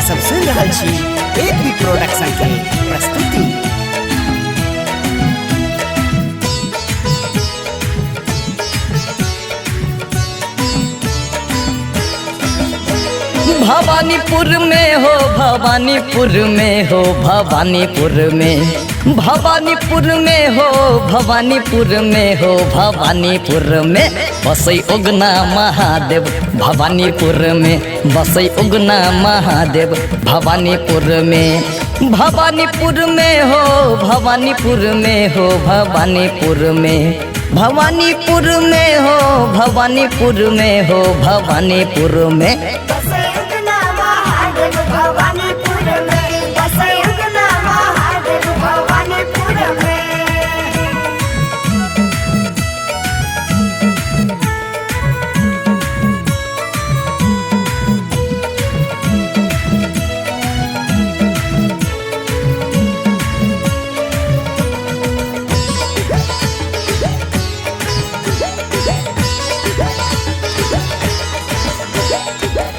सब सुन रहल छी एपी प्रोडक्शन के प्रस्तुति। भवानीपुर में हो, भवानीपुर में हो, भवानीपुर में, भवानीपुर में हो, भवानीपुर में हो, भवानीपुर में बसई उगना महादेव। भवानीपुर में बसई उगना महादेव। भवानीपुर में, भवानीपुर में हो, भवानीपुर में हो, भवानीपुर में, भवानीपुर में हो, भवानीपुर में हो, भवानीपुर में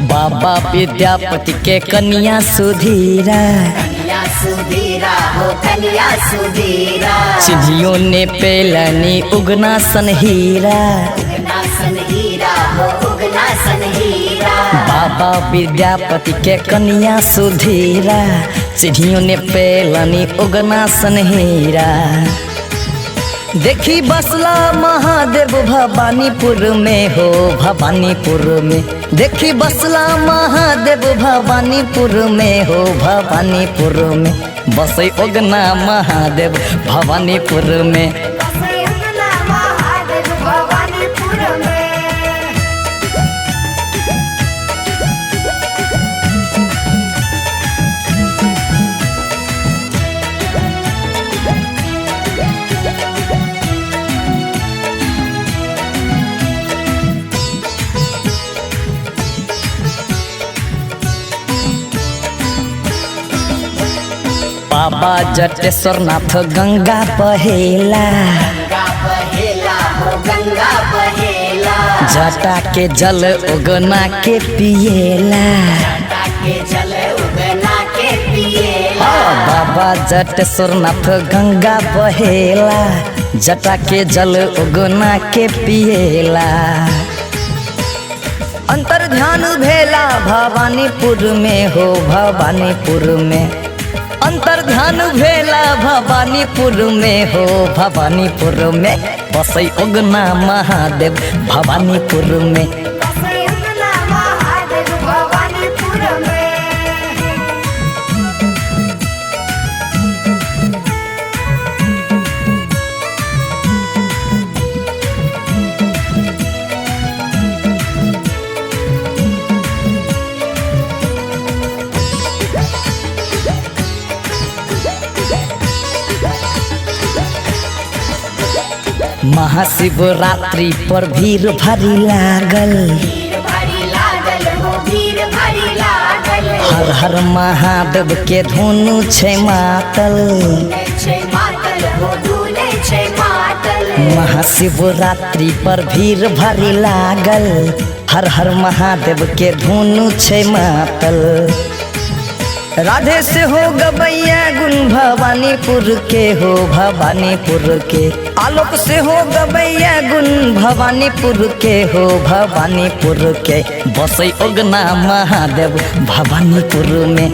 बाबा विद्यापति के कन्या सुधीरा, कन्या सुधीरा हो, कन्या सुधीरा। चिड़ियों ने पेलनी उगना सनहीरा, उगना सनहीरा हो, उगना सनहीरा। बाबा विद्यापति के कन्या सुधीरा, चिड़ियों ने पेलनी उगना सनहीरा। देखी बसला महादेव भवानीपुर में हो, भवानीपुर में। देखी बसला महादेव भवानीपुर में हो, भवानीपुर में बसई उगना महादेव। भवानीपुर में बाबा जटेश्वर नाथ गंगा बहेला, गंगा बहेला हो, गंगा बहेला। जटा के जल उगना के पिएला, जटा के जल उगना के पिएला। बाबा जटेश्वर नाथ गंगा बहेला, जटा के जल उगना के पिएला। अंतर ध्यान भेला भवानीपुर में हो, भवानीपुर में। अंतर ध्यान भेला भवानीपुर में हो, भवानीपुर में बसई उगना महादेव। भवानीपुर में महाशिवरात्रि पर भीड़ भारी लागल, भीड़ भारी लागल हो, भीड़ भारी लागल। हर हर महादेव के धुनु छै मातल, छै मातल हो, धुने छै मातल। महाशिवरात्रि पर भीड़ भारी लागल, हर हर महादेव के धुनु छै मातल। राधे से हो गबैया गुण भवानीपुर के हो, भवानीपुर के। आलोक से हो गबैया गुण भवानीपुर के हो, भवानीपुर के बसई उगना महादेव। भवानीपुर में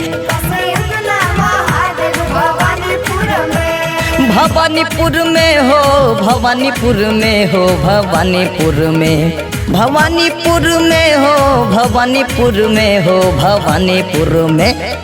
भवानीपुर में हो, भवानीपुर में हो, भवानीपुर में, भवानीपुर में हो, भवानीपुर में हो, भवानीपुर में